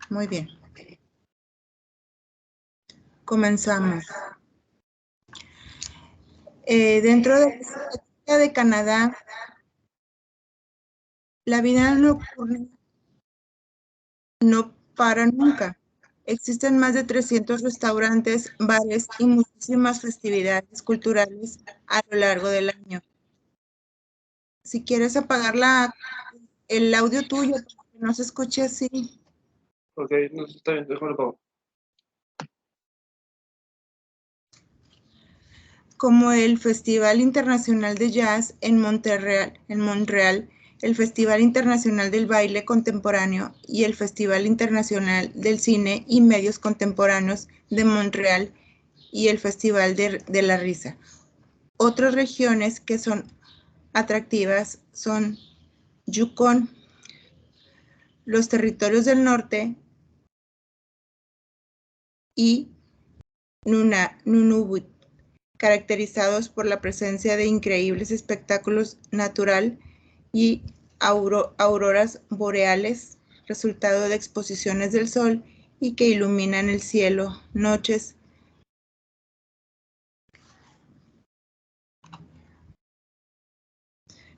Muy bien. Comenzamos. Dentro de la historia de Canadá, la vida nocturna no para nunca. Existen más de 300 restaurantes, bares y muchísimas festividades culturales a lo largo del año. Si quieres apagar el audio tuyo, para que no se escuche así. Ok, no, está bien, déjame lo pago. Como el Festival Internacional de Jazz en Montreal, el Festival Internacional del Baile Contemporáneo y el Festival Internacional del Cine y Medios Contemporáneos de Montreal y el Festival de la Risa. Otras regiones que son atractivas son Yukon, los territorios del norte y Nunavut, caracterizados por la presencia de increíbles espectáculos natural y auroras boreales, resultado de exposiciones del sol y que iluminan el cielo, noches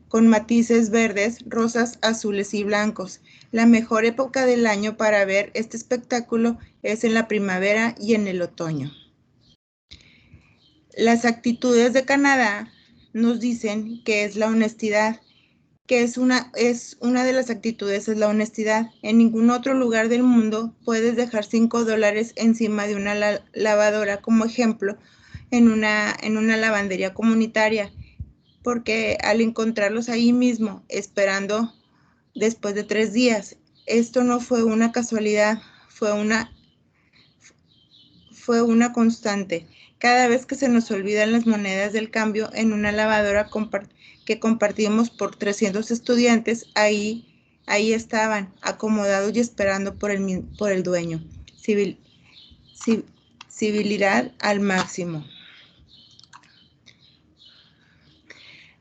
con matices verdes, rosas, azules y blancos. La mejor época del año para ver este espectáculo es en la primavera y en el otoño. Las actitudes de Canadá nos dicen que es la honestidad, que es una de las actitudes, es la honestidad. En ningún otro lugar del mundo puedes dejar $5 encima de una lavadora, como ejemplo, en una lavandería comunitaria, porque al encontrarlos ahí mismo, esperando después de 3 días, esto no fue una casualidad, fue una constante. Cada vez que se nos olvidan las monedas del cambio en una lavadora que compartimos por 300 estudiantes, ahí estaban, acomodados y esperando por el dueño. Civilidad al máximo.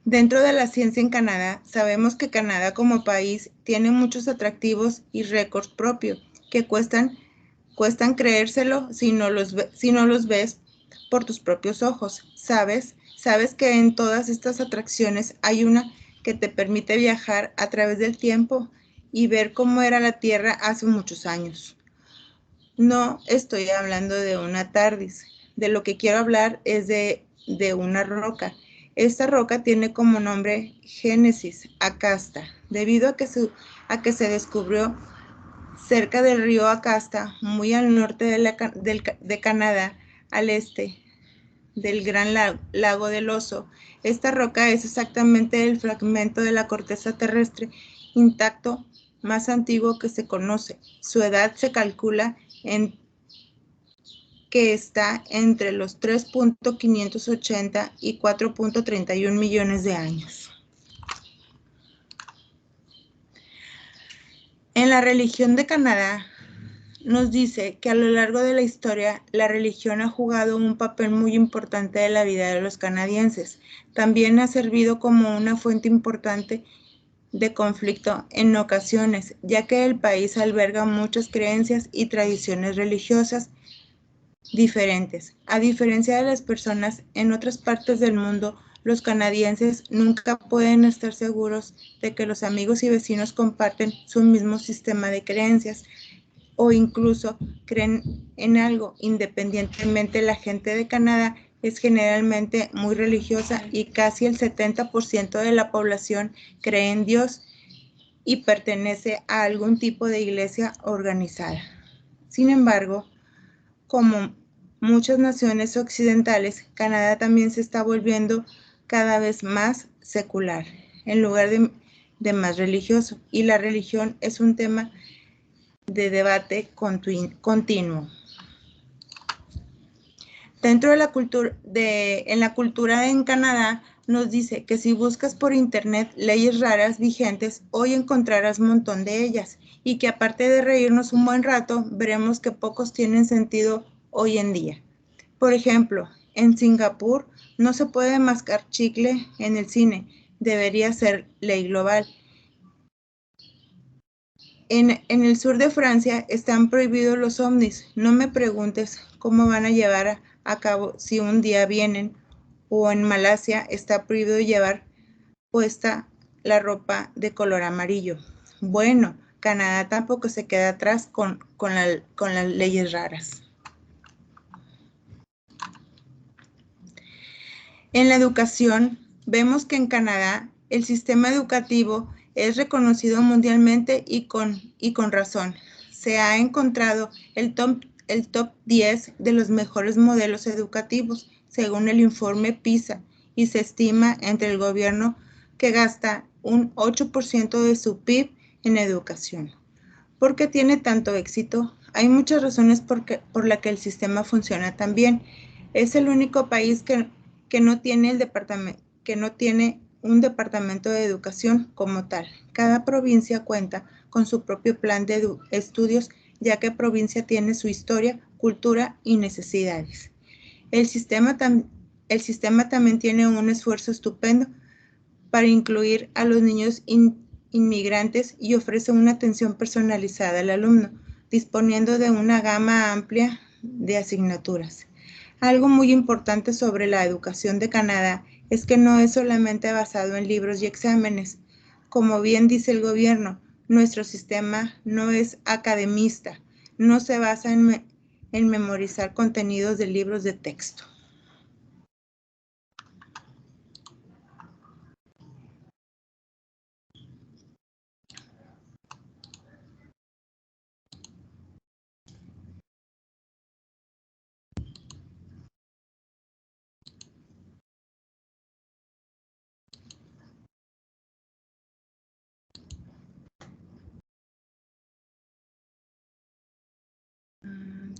Dentro de la ciencia en Canadá, sabemos que Canadá como país tiene muchos atractivos y récords propios que cuestan creérselo si no los ves por tus propios ojos. Sabes que en todas estas atracciones hay una que te permite viajar a través del tiempo y ver cómo era la Tierra hace muchos años. No estoy hablando de una TARDIS. De lo que quiero hablar es de una roca. Esta roca tiene como nombre Génesis Acasta, debido a que se descubrió cerca del río Acasta, muy al norte de Canadá, al este del Gran Lago del Oso. Esta roca es exactamente el fragmento de la corteza terrestre intacto más antiguo que se conoce. Su edad se calcula que está entre los 3.580 y 4.31 millones de años. En la religión de Canadá nos dice que a lo largo de la historia la religión ha jugado un papel muy importante de la vida de los canadienses. También ha servido como una fuente importante de conflicto en ocasiones, ya que el país alberga muchas creencias y tradiciones religiosas diferentes. A diferencia de las personas en otras partes del mundo, los canadienses nunca pueden estar seguros de que los amigos y vecinos comparten su mismo sistema de creencias o incluso creen en algo. Independientemente, la gente de Canadá es generalmente muy religiosa y casi el 70% de la población cree en Dios y pertenece a algún tipo de iglesia organizada. Sin embargo, como muchas naciones occidentales, Canadá también se está volviendo cada vez más secular, en lugar de más religioso, y la religión es un tema de debate continuo. Dentro de la cultura en Canadá nos dice que si buscas por internet leyes raras vigentes, hoy encontrarás un montón de ellas, y que aparte de reírnos un buen rato, veremos que pocos tienen sentido hoy en día. Por ejemplo, en Singapur no se puede mascar chicle en el cine, debería ser ley global. En el sur de Francia están prohibidos los ovnis. No me preguntes cómo van a llevar a cabo si un día vienen. O en Malasia está prohibido llevar puesta la ropa de color amarillo. Bueno, Canadá tampoco se queda atrás con las leyes raras. En la educación, vemos que en Canadá el sistema educativo es reconocido mundialmente y con razón. Se ha encontrado el top 10 de los mejores modelos educativos, según el informe PISA, y se estima entre el gobierno que gasta un 8% de su PIB en educación. ¿Por qué tiene tanto éxito? Hay muchas razones por las que el sistema funciona tan bien. Es el único país que no tiene un departamento de educación como tal. Cada provincia cuenta con su propio plan de estudios, ya que provincia tiene su historia, cultura y necesidades. El sistema también tiene un esfuerzo estupendo para incluir a los niños inmigrantes y ofrece una atención personalizada al alumno, disponiendo de una gama amplia de asignaturas. Algo muy importante sobre la educación de Canadá es que no es solamente basado en libros y exámenes. Como bien dice el gobierno, nuestro sistema no es academista, no se basa en memorizar contenidos de libros de texto.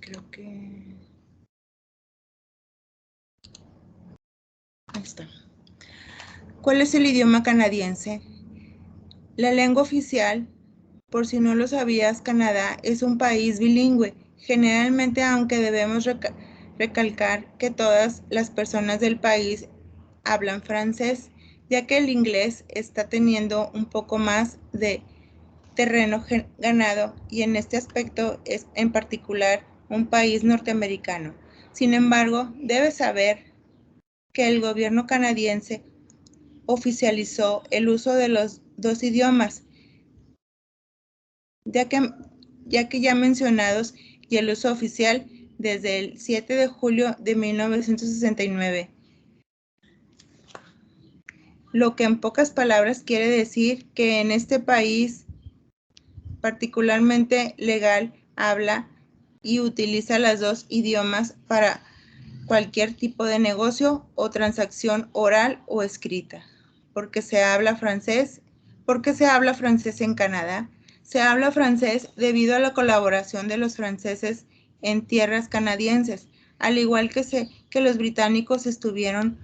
Creo que... Ahí está. ¿Cuál es el idioma canadiense? La lengua oficial, por si no lo sabías, Canadá es un país bilingüe. Generalmente, aunque debemos recalcar que todas las personas del país hablan francés, ya que el inglés está teniendo un poco más de terreno ganado y en este aspecto es en particular un país norteamericano. Sin embargo, debes saber que el gobierno canadiense oficializó el uso de los dos idiomas, ya que ya mencionados, y el uso oficial desde el 7 de julio de 1969. Lo que en pocas palabras quiere decir que en este país particularmente legal habla y utiliza los dos idiomas para cualquier tipo de negocio o transacción oral o escrita. ¿Por qué se habla francés en Canadá? Se habla francés debido a la colaboración de los franceses en tierras canadienses, al igual que los británicos estuvieron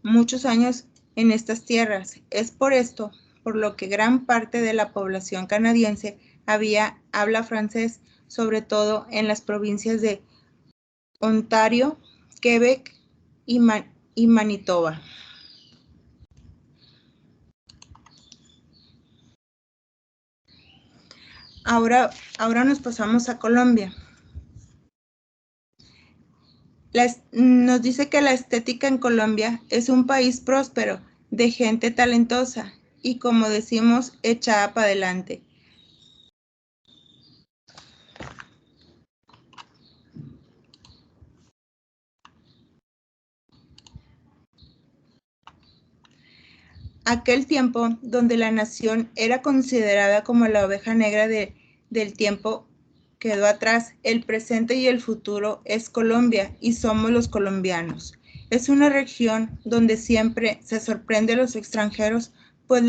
muchos años en estas tierras. Es por esto por lo que gran parte de la población canadiense habla francés, sobre todo en las provincias de Ontario, Quebec y Manitoba. Ahora nos pasamos a Colombia. Nos dice que la estética en Colombia es un país próspero, de gente talentosa y, como decimos, echada para adelante. Aquel tiempo donde la nación era considerada como la oveja negra del tiempo quedó atrás. El presente y el futuro es Colombia y somos los colombianos. Es una región donde siempre se sorprende a los extranjeros, pues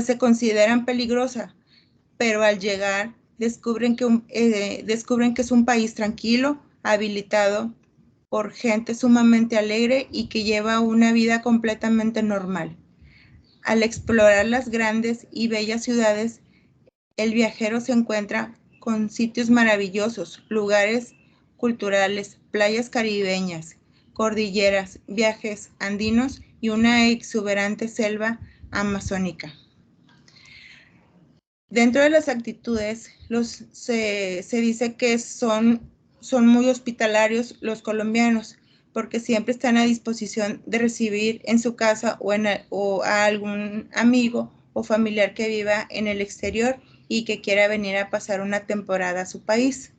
se consideran peligrosa, pero al llegar descubren que es un país tranquilo, habilitado por gente sumamente alegre y que lleva una vida completamente normal. Al explorar las grandes y bellas ciudades, el viajero se encuentra con sitios maravillosos, lugares culturales, playas caribeñas, cordilleras, viajes andinos y una exuberante selva amazónica. Dentro de las actitudes, se dice que son muy hospitalarios los colombianos, porque siempre están a disposición de recibir en su casa o a algún amigo o familiar que viva en el exterior y que quiera venir a pasar una temporada a su país.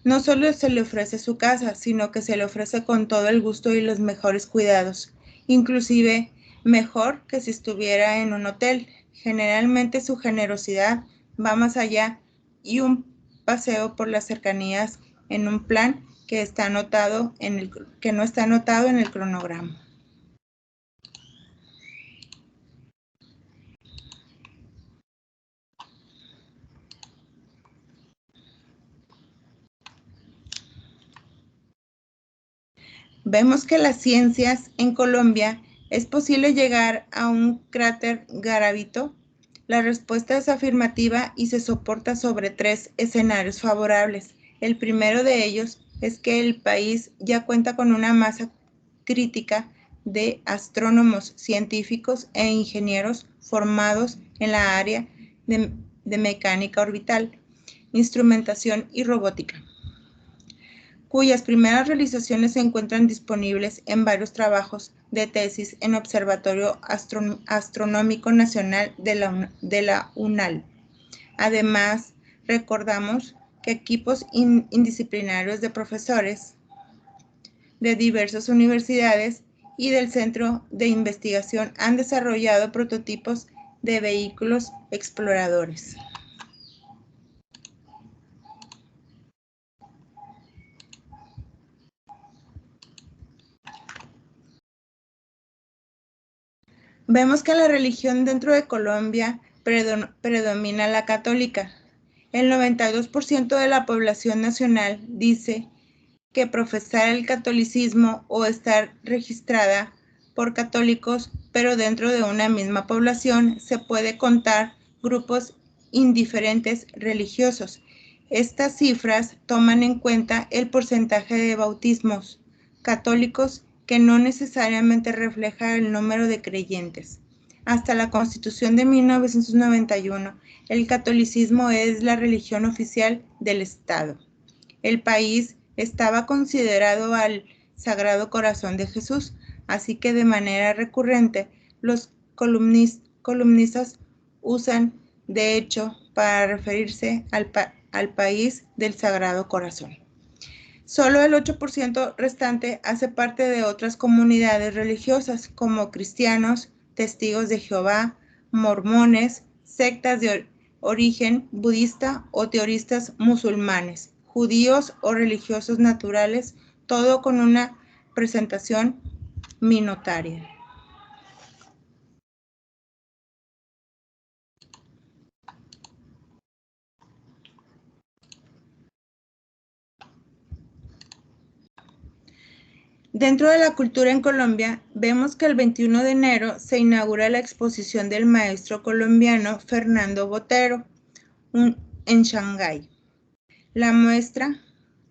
No solo se le ofrece su casa, sino que se le ofrece con todo el gusto y los mejores cuidados, inclusive mejor que si estuviera en un hotel. Generalmente su generosidad va más allá y un paseo por las cercanías en un plan que no está anotado en el cronograma. Vemos que las ciencias en Colombia es posible llegar a un cráter Garavito. La respuesta es afirmativa y se soporta sobre 3 escenarios favorables. El primero de ellos es que el país ya cuenta con una masa crítica de astrónomos, científicos e ingenieros formados en la área de mecánica orbital, instrumentación y robótica, cuyas primeras realizaciones se encuentran disponibles en varios trabajos de tesis en Observatorio Astronómico Nacional de la UNAL. Además, recordamos que equipos interdisciplinarios de profesores de diversas universidades y del Centro de Investigación han desarrollado prototipos de vehículos exploradores. Vemos que la religión dentro de Colombia predomina la católica. El 92% de la población nacional dice que profesar el catolicismo o estar registrada por católicos, pero dentro de una misma población se puede contar grupos indiferentes religiosos. Estas cifras toman en cuenta el porcentaje de bautismos católicos que no necesariamente refleja el número de creyentes. Hasta la Constitución de 1991, el catolicismo es la religión oficial del Estado. El país estaba considerado al Sagrado Corazón de Jesús, así que de manera recurrente los columnistas usan de hecho para referirse al país del Sagrado Corazón. Solo el 8% restante hace parte de otras comunidades religiosas como cristianos, testigos de Jehová, mormones, sectas de origen budista o teoristas musulmanes, judíos o religiosos naturales, todo con una presentación minoritaria. Dentro de la cultura en Colombia, vemos que el 21 de enero se inaugura la exposición del maestro colombiano Fernando Botero en Shanghái. La muestra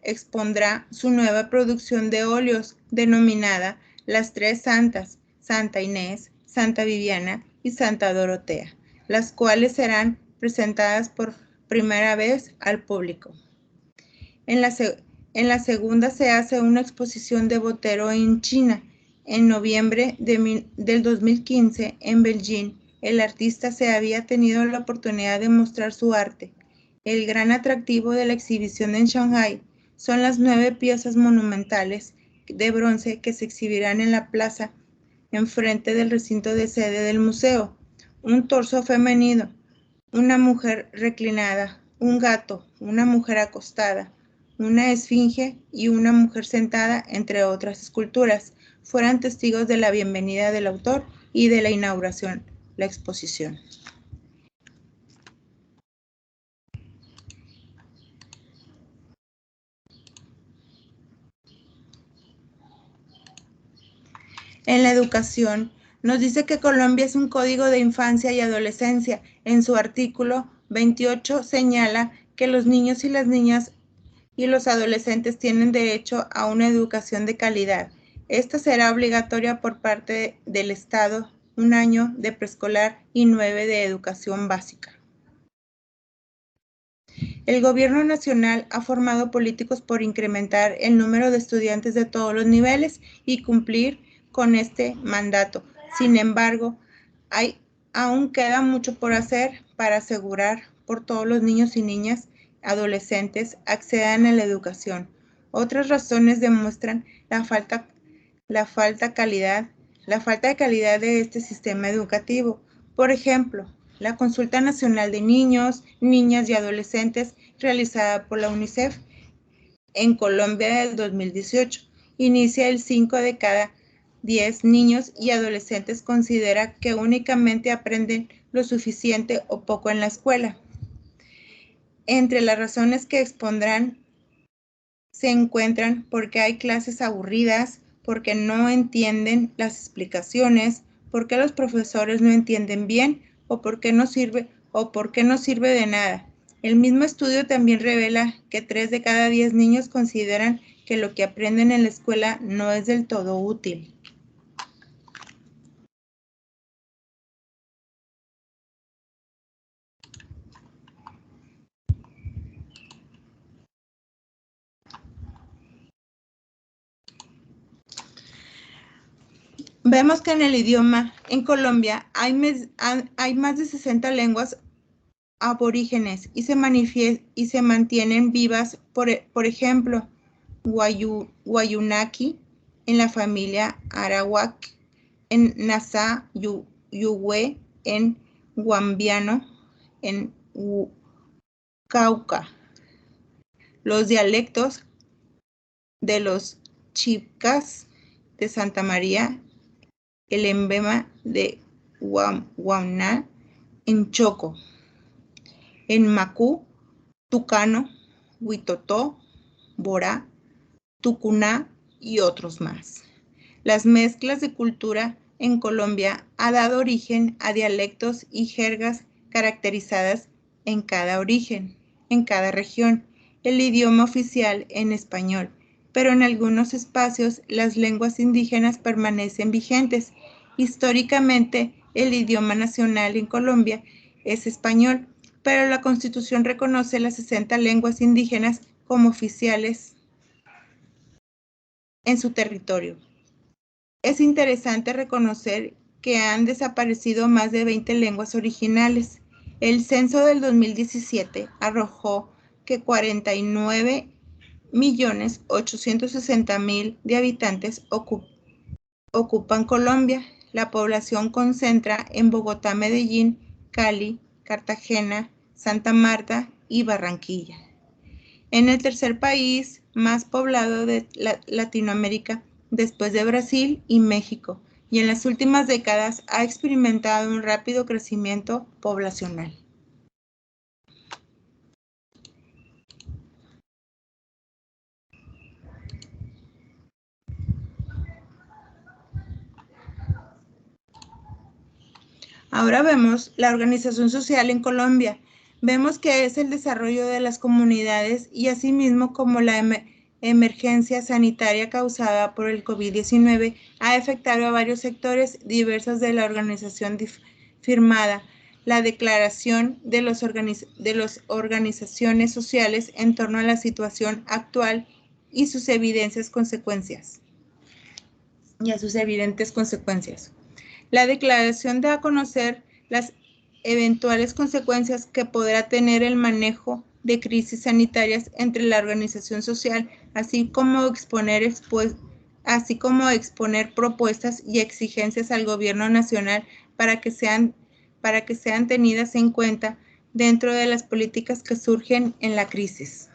expondrá su nueva producción de óleos denominada Las Tres Santas, Santa Inés, Santa Viviana y Santa Dorotea, las cuales serán presentadas por primera vez al público. En la segunda se hace una exposición de Botero en China. En noviembre del 2015, en Beijing, el artista se había tenido la oportunidad de mostrar su arte. El gran atractivo de la exhibición en Shanghái son las 9 piezas monumentales de bronce que se exhibirán en la plaza enfrente del recinto de sede del museo. Un torso femenino, una mujer reclinada, un gato, una mujer acostada, una esfinge y una mujer sentada, entre otras esculturas, fueran testigos de la bienvenida del autor y de la inauguración, la exposición. En la educación, nos dice que Colombia es un código de infancia y adolescencia. En su artículo 28 señala que los niños y las niñas y los adolescentes tienen derecho a una educación de calidad. Esta será obligatoria por parte del Estado, 1 año de preescolar y 9 de educación básica. El gobierno nacional ha formado políticos por incrementar el número de estudiantes de todos los niveles y cumplir con este mandato. Sin embargo, aún queda mucho por hacer para asegurar por todos los niños y niñas adolescentes accedan a la educación. Otras razones demuestran la falta de calidad de este sistema educativo. Por ejemplo, la Consulta Nacional de Niños, Niñas y Adolescentes realizada por la UNICEF en Colombia del 2018 inicia el 5 de cada 10 niños y adolescentes considera que únicamente aprenden lo suficiente o poco en la escuela. Entre las razones que expondrán se encuentran porque hay clases aburridas, porque no entienden las explicaciones, porque los profesores no entienden bien o porque no sirve de nada. El mismo estudio también revela que 3 de cada 10 niños consideran que lo que aprenden en la escuela no es del todo útil. Vemos que en el idioma, en Colombia, hay más de 60 lenguas aborígenes y se mantienen vivas, por ejemplo, Wayuunaki en la familia Arawak, en Nasa Yuwe, en Guambiano, en Cauca. Los dialectos de los chibcas de Santa María, el emblema de Guamná, en Choco, en Macú, Tucano, Huitotó, Borá, Tucuná y otros más. Las mezclas de cultura en Colombia ha dado origen a dialectos y jergas caracterizadas en cada origen, en cada región, el idioma oficial en español, pero en algunos espacios las lenguas indígenas permanecen vigentes. Históricamente, el idioma nacional en Colombia es español, pero la Constitución reconoce las 60 lenguas indígenas como oficiales en su territorio. Es interesante reconocer que han desaparecido más de 20 lenguas originales. El censo del 2017 arrojó que 49.860.000 de habitantes ocupan Colombia. La población concentra en Bogotá, Medellín, Cali, Cartagena, Santa Marta y Barranquilla. En el tercer país más poblado de Latinoamérica, después de Brasil y México, y en las últimas décadas ha experimentado un rápido crecimiento poblacional. Ahora vemos la organización social en Colombia. Vemos que es el desarrollo de las comunidades y asimismo como la emergencia sanitaria causada por el COVID-19 ha afectado a varios sectores diversos de la organización firmada, la declaración de las organizaciones sociales en torno a la situación actual y sus evidentes consecuencias. La declaración da a conocer las eventuales consecuencias que podrá tener el manejo de crisis sanitarias entre la organización social, así como exponer propuestas y exigencias al gobierno nacional para que sean tenidas en cuenta dentro de las políticas que surgen en la crisis.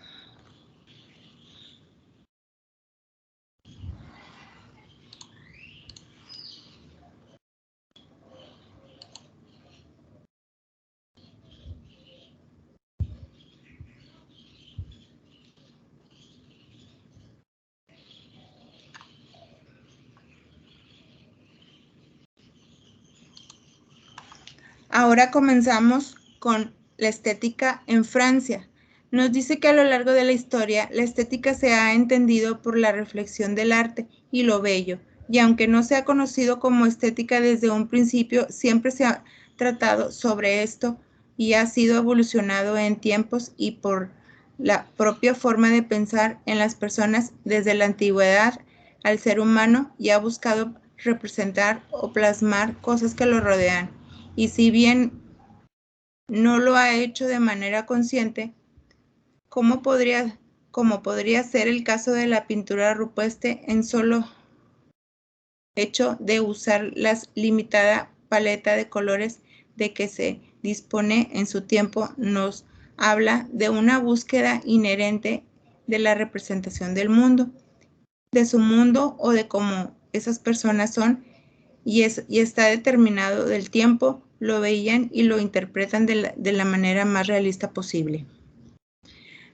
Ahora comenzamos con la estética en Francia. Nos dice que a lo largo de la historia, la estética se ha entendido por la reflexión del arte y lo bello, y aunque no se ha conocido como estética desde un principio, siempre se ha tratado sobre esto y ha sido evolucionado en tiempos y por la propia forma de pensar en las personas desde la antigüedad al ser humano, y ha buscado representar o plasmar cosas que lo rodean. Y si bien no lo ha hecho de manera consciente, como podría ser el caso de la pintura rupestre, en solo hecho de usar la limitada paleta de colores de que se dispone en su tiempo, nos habla de una búsqueda inherente de la representación del mundo, de su mundo o de cómo esas personas son, y está determinado del tiempo, lo veían y lo interpretan de la manera más realista posible.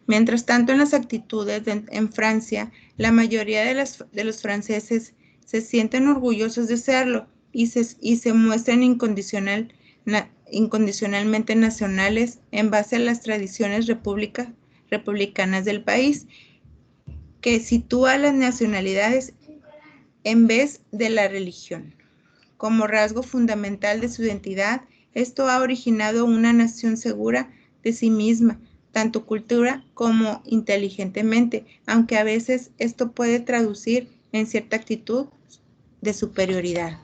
Mientras tanto, en las actitudes en Francia, la mayoría de los franceses se sienten orgullosos de serlo y se muestran incondicionalmente nacionales en base a las tradiciones republicanas del país, que sitúa las nacionalidades en vez de la religión como rasgo fundamental de su identidad. Esto ha originado una nación segura de sí misma, tanto cultura como inteligentemente, aunque a veces esto puede traducir en cierta actitud de superioridad.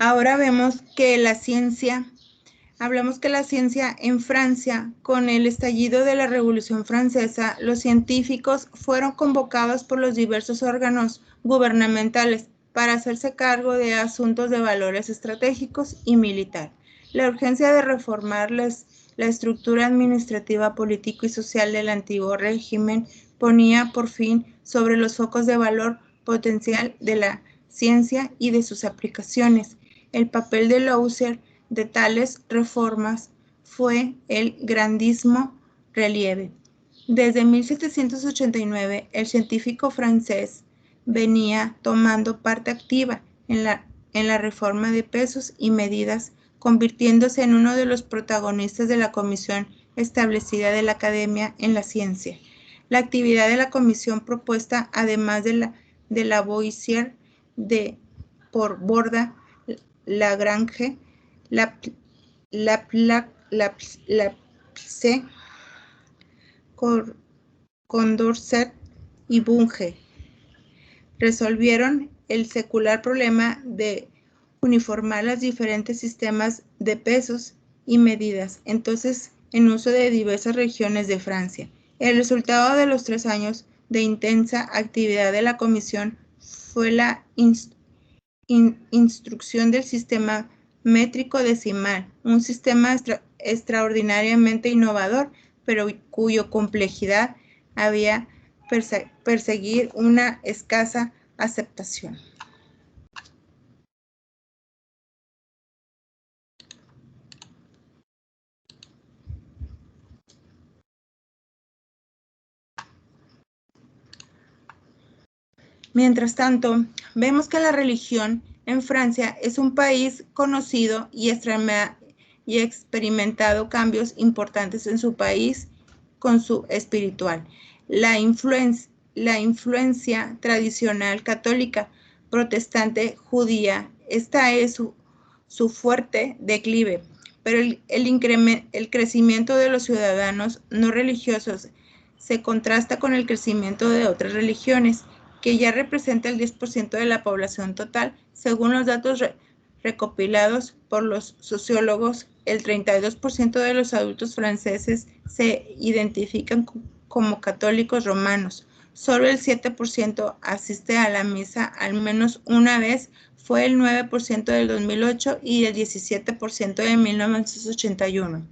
Ahora vemos que hablamos que la ciencia en Francia, con el estallido de la Revolución Francesa, los científicos fueron convocados por los diversos órganos gubernamentales para hacerse cargo de asuntos de valores estratégicos y militar. La urgencia de reformar la estructura administrativa, político y social del antiguo régimen ponía por fin sobre los focos de valor potencial de la ciencia y de sus aplicaciones. El papel de Lowther de tales reformas fue el grandísimo relieve. Desde 1789, el científico francés venía tomando parte activa en la reforma de pesos y medidas, convirtiéndose en uno de los protagonistas de la comisión establecida de la Academia en la Ciencia. La actividad de la comisión propuesta, además de Lavoisier, por Borda, Lagrange, Laplace, Condorcet y Bunge, resolvieron el secular problema de uniformar los diferentes sistemas de pesos y medidas, entonces en uso de diversas regiones de Francia. El resultado de los 3 años de intensa actividad de la comisión fue la instrucción del sistema métrico decimal, un sistema extraordinariamente innovador, pero cuya complejidad había perseguir una escasa aceptación. Mientras tanto, vemos que la religión en Francia es un país conocido y experimentado cambios importantes en su país con su espiritual. La influencia tradicional católica, protestante, judía, esta es su fuerte declive, pero el crecimiento de los ciudadanos no religiosos se contrasta con el crecimiento de otras religiones, que ya representa el 10% de la población total. Según los datos recopilados por los sociólogos, el 32% de los adultos franceses se identifican como católicos romanos. Solo el 7% asiste a la misa al menos una vez, fue el 9% del 2008 y el 17% de 1981.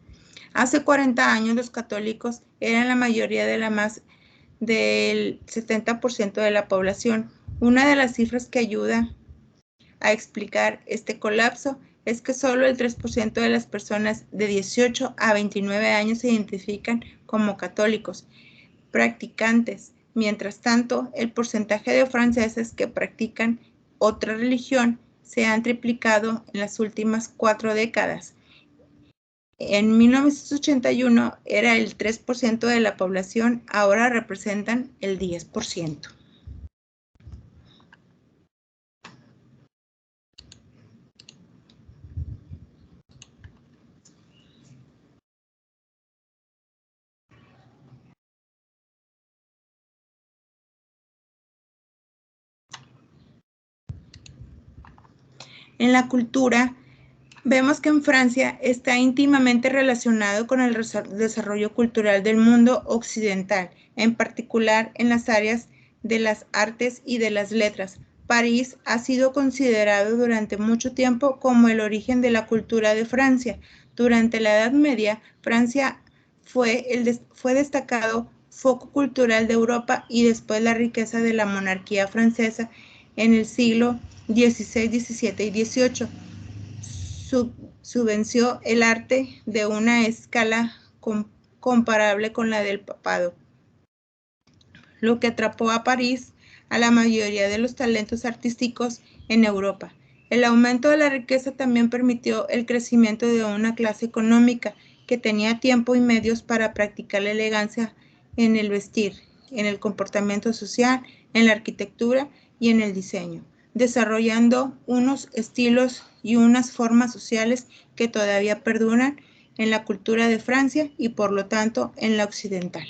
Hace 40 años los católicos eran la mayoría del 70% de la población. Una de las cifras que ayuda a explicar este colapso es que solo el 3% de las personas de 18 a 29 años se identifican como católicos practicantes. Mientras tanto, el porcentaje de franceses que practican otra religión se han triplicado en las últimas 4 décadas. En 1981 era el 3% de la población, ahora representan el 10%. En la cultura, vemos que en Francia está íntimamente relacionado con el desarrollo cultural del mundo occidental, en particular en las áreas de las artes y de las letras. París ha sido considerado durante mucho tiempo como el origen de la cultura de Francia. Durante la Edad Media, Francia fue destacado foco cultural de Europa y después la riqueza de la monarquía francesa en el siglo XVI, XVII y XVIII. Subvenció el arte de una escala comparable con la del papado, lo que atrapó a París a la mayoría de los talentos artísticos en Europa. El aumento de la riqueza también permitió el crecimiento de una clase económica que tenía tiempo y medios para practicar la elegancia en el vestir, en el comportamiento social, en la arquitectura y en el diseño, desarrollando unos estilos y unas formas sociales que todavía perduran en la cultura de Francia y por lo tanto en la occidental.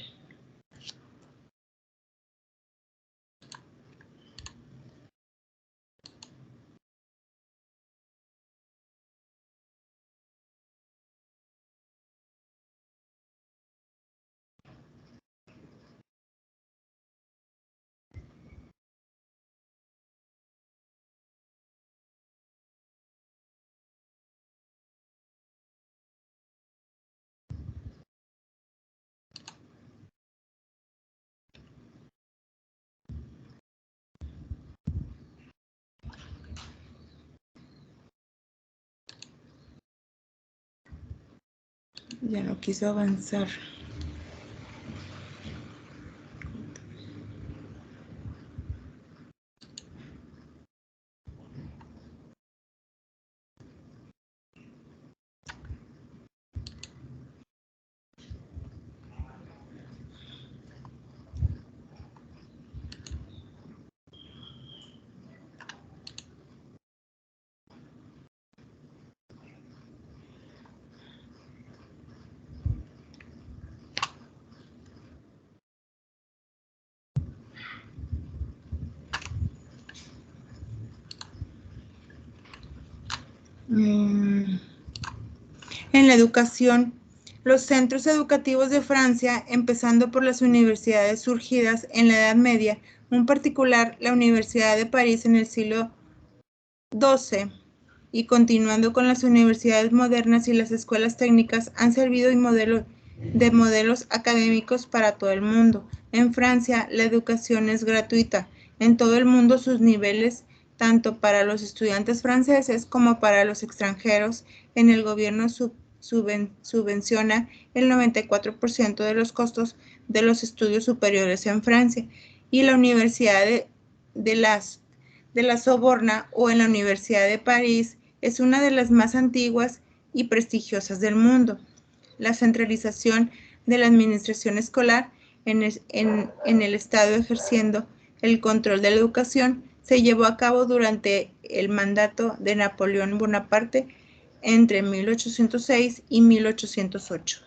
Ya no quiso avanzar. En la educación, los centros educativos de Francia, empezando por las universidades surgidas en la Edad Media, en particular la Universidad de París en el siglo XII, y continuando con las universidades modernas y las escuelas técnicas, han servido de modelos académicos para todo el mundo. En Francia, la educación es gratuita. En todo el mundo, sus niveles, tanto para los estudiantes franceses como para los extranjeros, en el gobierno subvenciona el 94% de los costos de los estudios superiores en Francia, y la Universidad de la Sorbona o en la Universidad de París es una de las más antiguas y prestigiosas del mundo. La centralización de la administración escolar en el Estado ejerciendo el control de la educación se llevó a cabo durante el mandato de Napoleón Bonaparte entre 1806 y 1808.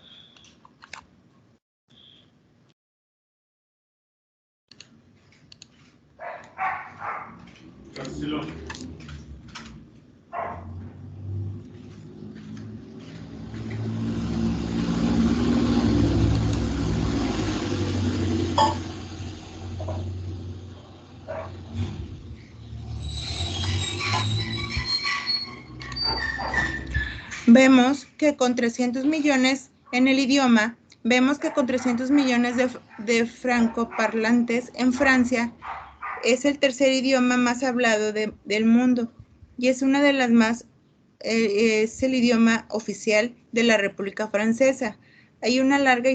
Vemos que con 300 millones en el idioma, vemos que con 300 millones de francoparlantes en Francia, es el tercer idioma más hablado del mundo y es una de las más, es el idioma oficial de la República Francesa. Hay una larga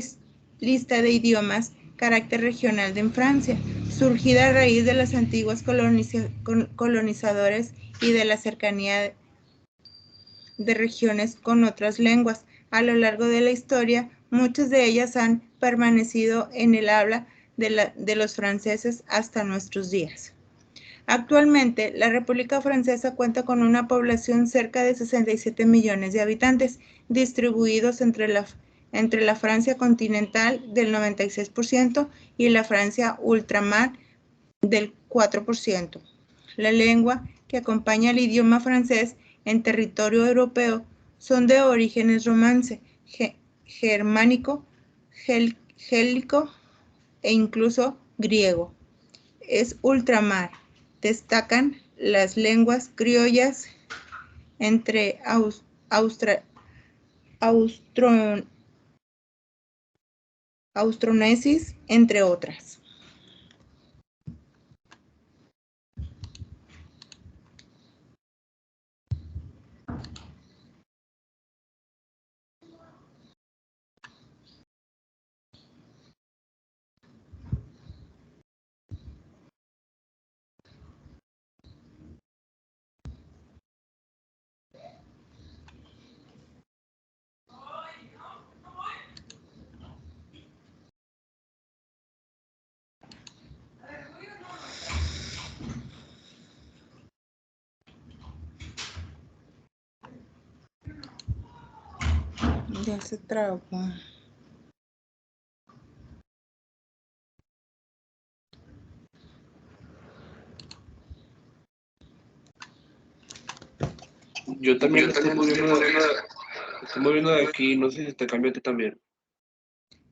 lista de idiomas carácter regional en Francia, surgida a raíz de las antiguas colonizadores y de la cercanía de regiones con otras lenguas. A lo largo de la historia, muchas de ellas han permanecido en el habla de los franceses hasta nuestros días. Actualmente, la República Francesa cuenta con una población cerca de 67 millones de habitantes, distribuidos entre la Francia continental del 96% y la Francia ultramar del 4%. La lengua que acompaña al idioma francés en territorio europeo son de orígenes romance, germánico, gélico e incluso griego. Es ultramar. Destacan las lenguas criollas entre austronesis, entre otras. Ya se trabó. Yo también estoy moviendo de aquí, no sé si te cambia a ti también.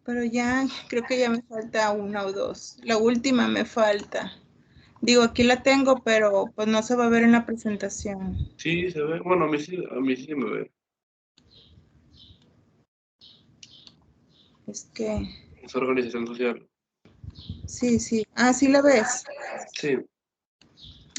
Pero ya, creo que ya me falta una o dos. La última me falta. Digo, aquí la tengo, pero pues no se va a ver en la presentación. Sí, se ve. Bueno, a mí sí se me ve. Es que, Es organización social. sí, sí. Ah, ¿sí la ves? Sí.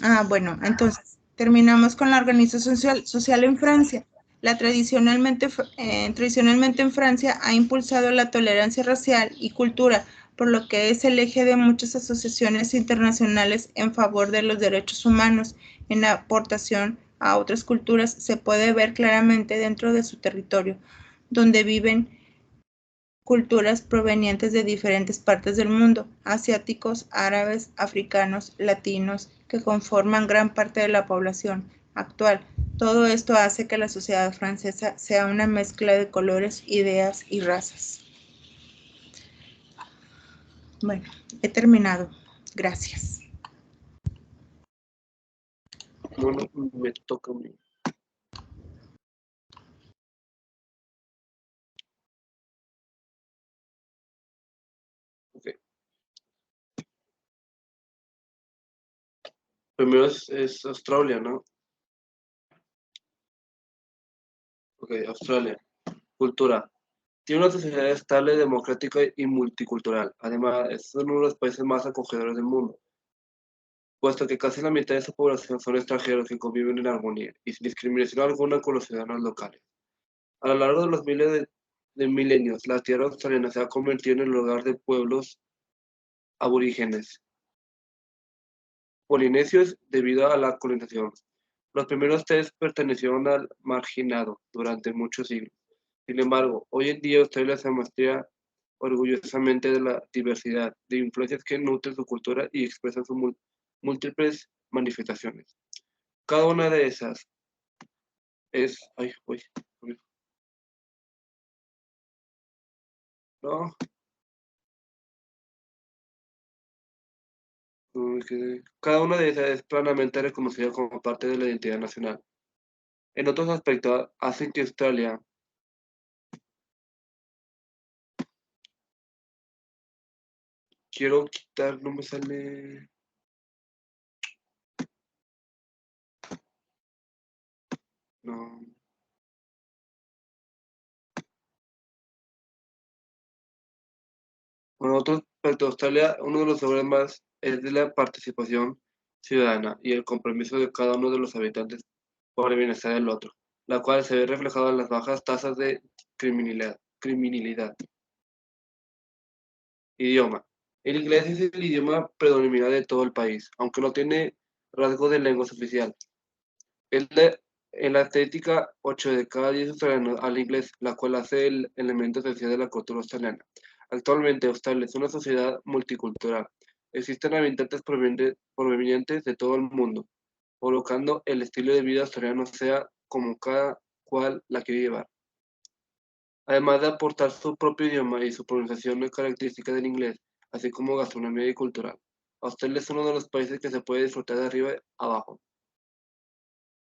Ah, bueno, entonces terminamos con la organización social en Francia. Tradicionalmente en Francia ha impulsado la tolerancia racial y cultura, por lo que es el eje de muchas asociaciones internacionales en favor de los derechos humanos. En la aportación a otras culturas se puede ver claramente dentro de su territorio, donde viven culturas provenientes de diferentes partes del mundo, asiáticos, árabes, africanos, latinos, que conforman gran parte de la población actual. Todo esto hace que la sociedad francesa sea una mezcla de colores, ideas y razas. Bueno, he terminado. Gracias. Bueno, me toca a mí. Ok. Primero es Australia, ¿no? Ok, Australia. Cultura. Tiene una sociedad estable, democrática y multicultural. Además, es uno de los países más acogedores del mundo, puesto que casi la mitad de su población son extranjeros que conviven en armonía y sin discriminación alguna con los ciudadanos locales. A lo largo de los miles de milenios, la tierra australiana se ha convertido en el hogar de pueblos aborígenes polinesios debido a la colonización. Los primeros tres pertenecieron al marginado durante muchos siglos. Sin embargo, hoy en día Australia se muestra orgullosamente de la diversidad de influencias que nutren su cultura y expresan sus múltiples manifestaciones. Cada una de esas es... Ay, uy, no, cada una de esas es plenamente reconocida como parte de la identidad nacional. En otros aspectos, hacen que Australia quiero quitar, no me sale. No. Bueno, otro aspecto de Australia, uno de los logros más es de la participación ciudadana y el compromiso de cada uno de los habitantes por el bienestar del otro, la cual se ve reflejada en las bajas tasas de criminalidad. Idioma. El inglés es el idioma predominante de todo el país, aunque no tiene rasgo de lengua oficial. Es en la estética, 8 de cada 10 australianos al inglés, la cual hace el elemento esencial de la cultura australiana. Actualmente, Australia es una sociedad multicultural. Existen habitantes provenientes de todo el mundo, colocando el estilo de vida australiano sea como cada cual la quiere llevar. Además de aportar su propio idioma y su pronunciación característica del inglés, así como gastronomía y cultural. Australia es uno de los países que se puede disfrutar de arriba a abajo.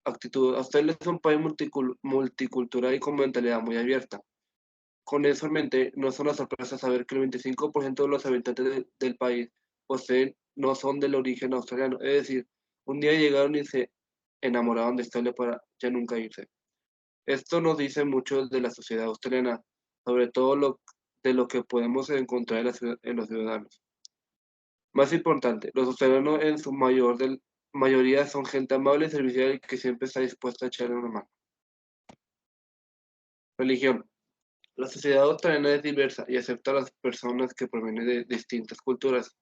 Actitud. Australia es un país multicultural y con mentalidad muy abierta. Con eso en mente, no es una sorpresa saber que el 25% de los habitantes del país no son del origen australiano. Es decir, un día llegaron y se enamoraron de Australia para ya nunca irse. Esto nos dice mucho de la sociedad australiana, sobre todo de lo que podemos encontrar en los ciudadanos. Más importante, los australianos en su mayoría son gente amable y servicial y que siempre está dispuesta a echarle una mano. Religión. La sociedad australiana es diversa y acepta a las personas que provienen de distintas culturas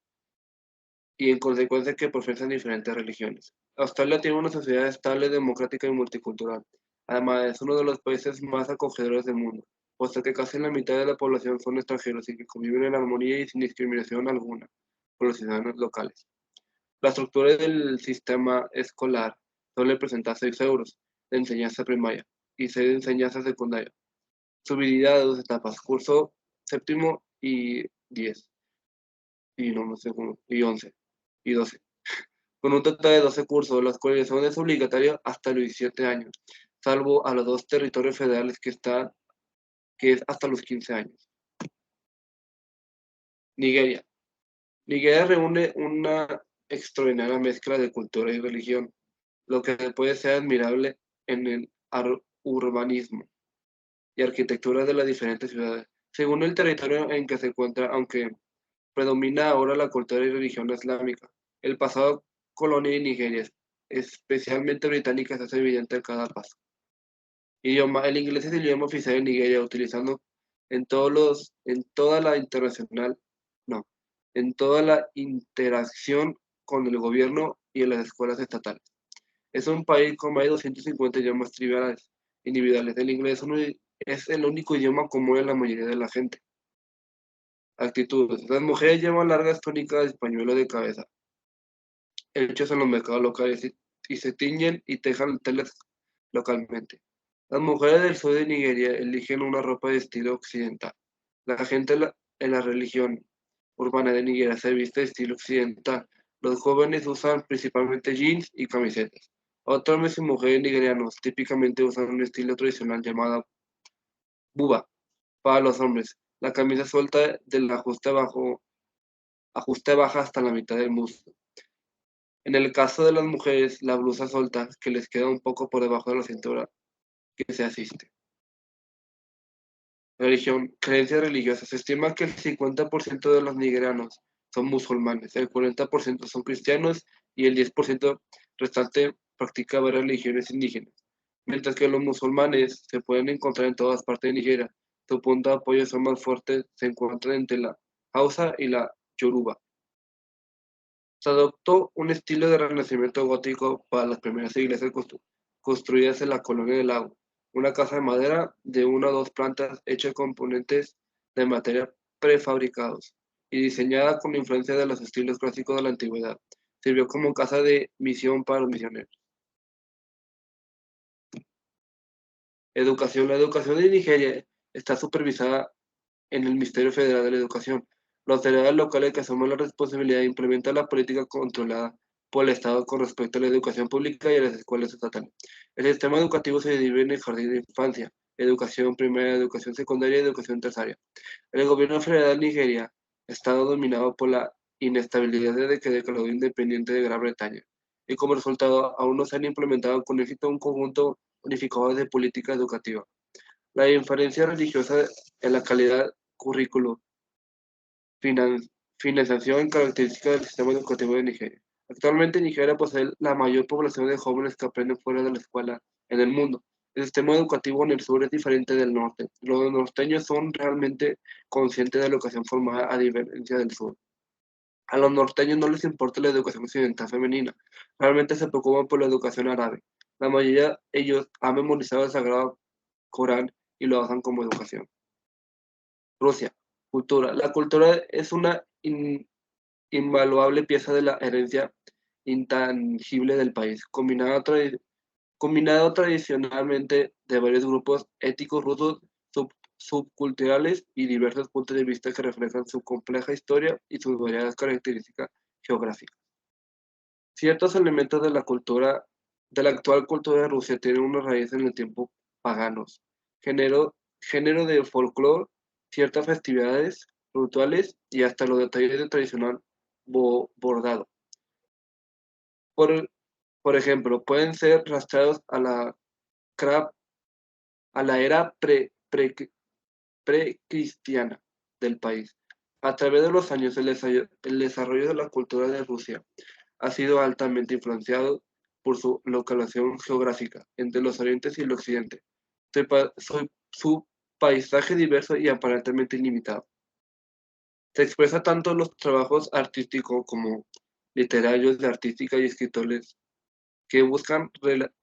y en consecuencia que profesan diferentes religiones. Australia tiene una sociedad estable, democrática y multicultural. Además, es uno de los países más acogedores del mundo, puesto que casi la mitad de la población son extranjeros y que conviven en armonía y sin discriminación alguna con los ciudadanos locales. La estructura del sistema escolar suele presentar 6 euros de enseñanza primaria y 6 de enseñanza secundaria, subdividida de 2 etapas, curso séptimo y 10, y no sé cómo, y 11, y 12. Con un total de 12 cursos, la escolarización es obligatoria hasta los 17 años, salvo a los 2 territorios federales que es hasta los 15 años. Nigeria. Nigeria reúne una extraordinaria mezcla de cultura y religión, lo que puede ser admirable en el urbanismo y arquitectura de las diferentes ciudades. Según el territorio en que se encuentra, aunque predomina ahora la cultura y religión islámica, el pasado colonia de Nigeria, especialmente británica, se hace evidente a cada paso. Idioma. El inglés es el idioma oficial de Nigeria, utilizando en toda la internacional, no, en toda la interacción con el gobierno y en las escuelas estatales. Es un país con más de 250 idiomas triviales individuales. El inglés es el único idioma común en la mayoría de la gente. Actitudes. Las mujeres llevan largas túnicas de pañuelo de cabeza, hechos en los mercados locales y se tiñen y tejan telas localmente. Las mujeres del sur de Nigeria eligen una ropa de estilo occidental. La gente en la religión urbana de Nigeria se viste de estilo occidental. Los jóvenes usan principalmente jeans y camisetas. Otros hombres y mujeres nigerianos típicamente usan un estilo tradicional llamado buba para los hombres. La camisa suelta del ajuste baja hasta la mitad del muslo. En el caso de las mujeres, la blusa suelta que les queda un poco por debajo de la cintura que se asiste. Religión, creencias religiosas. Se estima que el 50% de los nigerianos son musulmanes, el 40% son cristianos y el 10% restante practica varias religiones indígenas. Mientras que los musulmanes se pueden encontrar en todas partes de Nigeria, su punto de apoyo son más fuertes, se encuentran entre la Hausa y la Yoruba. Se adoptó un estilo de renacimiento gótico para las primeras iglesias construidas en la Colonia del Lago. Una casa de madera de 1 o 2 plantas hecha de componentes de materia prefabricados y diseñada con la influencia de los estilos clásicos de la antigüedad. Sirvió como casa de misión para los misioneros. Educación. La educación de Nigeria está supervisada en el Ministerio Federal de la Educación. Los autoridades locales que asumen la responsabilidad de implementar la política controlada por el Estado con respecto a la educación pública y a las escuelas estatales. El sistema educativo se divide en el jardín de infancia, educación primaria, educación secundaria y educación terciaria. El gobierno federal de Nigeria está dominado por la inestabilidad desde que declaró independiente de Gran Bretaña y como resultado aún no se han implementado con éxito un conjunto unificado de política educativa. La inferencia religiosa en la calidad currículo, financiación y características del sistema educativo de Nigeria. Actualmente Nigeria posee la mayor población de jóvenes que aprenden fuera de la escuela en el mundo. El sistema educativo en el sur es diferente del norte. Los norteños son realmente conscientes de la educación formal a diferencia del sur. A los norteños no les importa la educación occidental femenina, realmente se preocupan por la educación árabe. La mayoría de ellos han memorizado el Sagrado Corán y lo usan como educación. Rusia, cultura. La cultura es una invaluable pieza de la herencia intangible del país, combinado tradicionalmente de varios grupos étnicos rusos subculturales y diversos puntos de vista que reflejan su compleja historia y sus variadas características geográficas. Ciertos elementos de la actual cultura de Rusia tienen una raíz en el tiempo paganos, género de folclore, ciertas festividades, rituales y hasta los detalles del tradicional bordado. Por ejemplo, pueden ser rastreados a la era precristiana del país. A través de los años, el desarrollo de la cultura de Rusia ha sido altamente influenciado por su localización geográfica entre los orientes y el occidente, su paisaje diverso y aparentemente ilimitado. Se expresa tanto en los trabajos artísticos como literarios de artística y escritores que buscan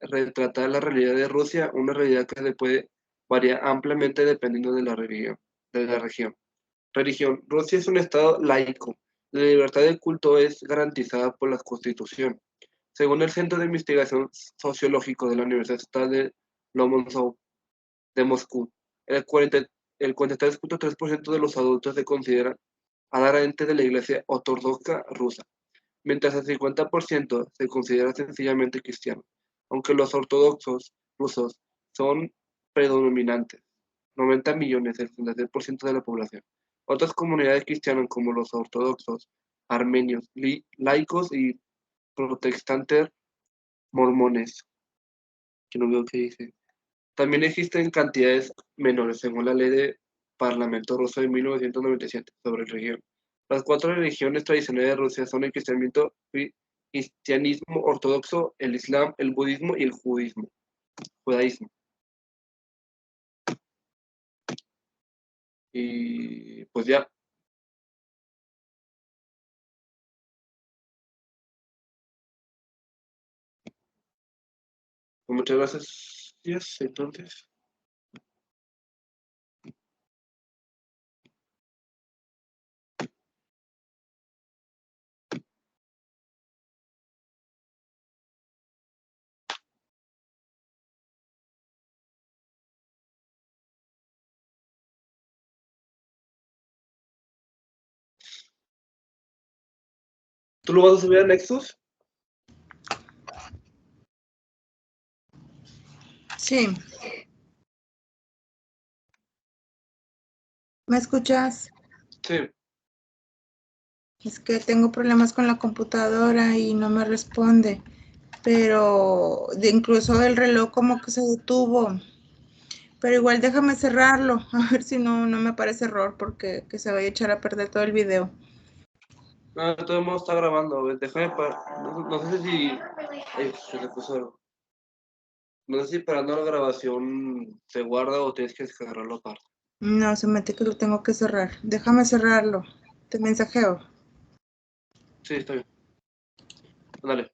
retratar la realidad de Rusia, una realidad que se puede variar ampliamente dependiendo de la región. Religión. Rusia es un estado laico. La libertad de culto es garantizada por la Constitución. Según el Centro de Investigación Sociológico de la Universidad Estatal de Lomonosov de Moscú, el 43.3% de los adultos se consideran adherentes de la Iglesia Ortodoxa rusa, mientras el 50% se considera sencillamente cristiano, aunque los ortodoxos rusos son predominantes, 90 millones, el 66% de la población. Otras comunidades cristianas como los ortodoxos, armenios, laicos y protestantes mormones, que no veo qué dice. También existen cantidades menores, según la ley de Parlamento ruso de 1997 sobre religión. Las 4 religiones tradicionales de Rusia son el cristianismo ortodoxo, el islam, el budismo y el judaísmo. Y pues ya. Muchas gracias. Entonces. ¿Tú lo vas a subir a Nexus? Sí. ¿Me escuchas? Sí. Es que tengo problemas con la computadora y no me responde, pero incluso el reloj como que se detuvo. Pero igual déjame cerrarlo, a ver si no me aparece error porque que se vaya a echar a perder todo el video. No, de todos modos está grabando. Déjame no sé si... Ay, se le puso algo. No sé si parando la grabación se guarda o tienes que descargarlo aparte. No, se mete que lo tengo que cerrar. Déjame cerrarlo. Te mensajeo. Sí, está bien. Dale.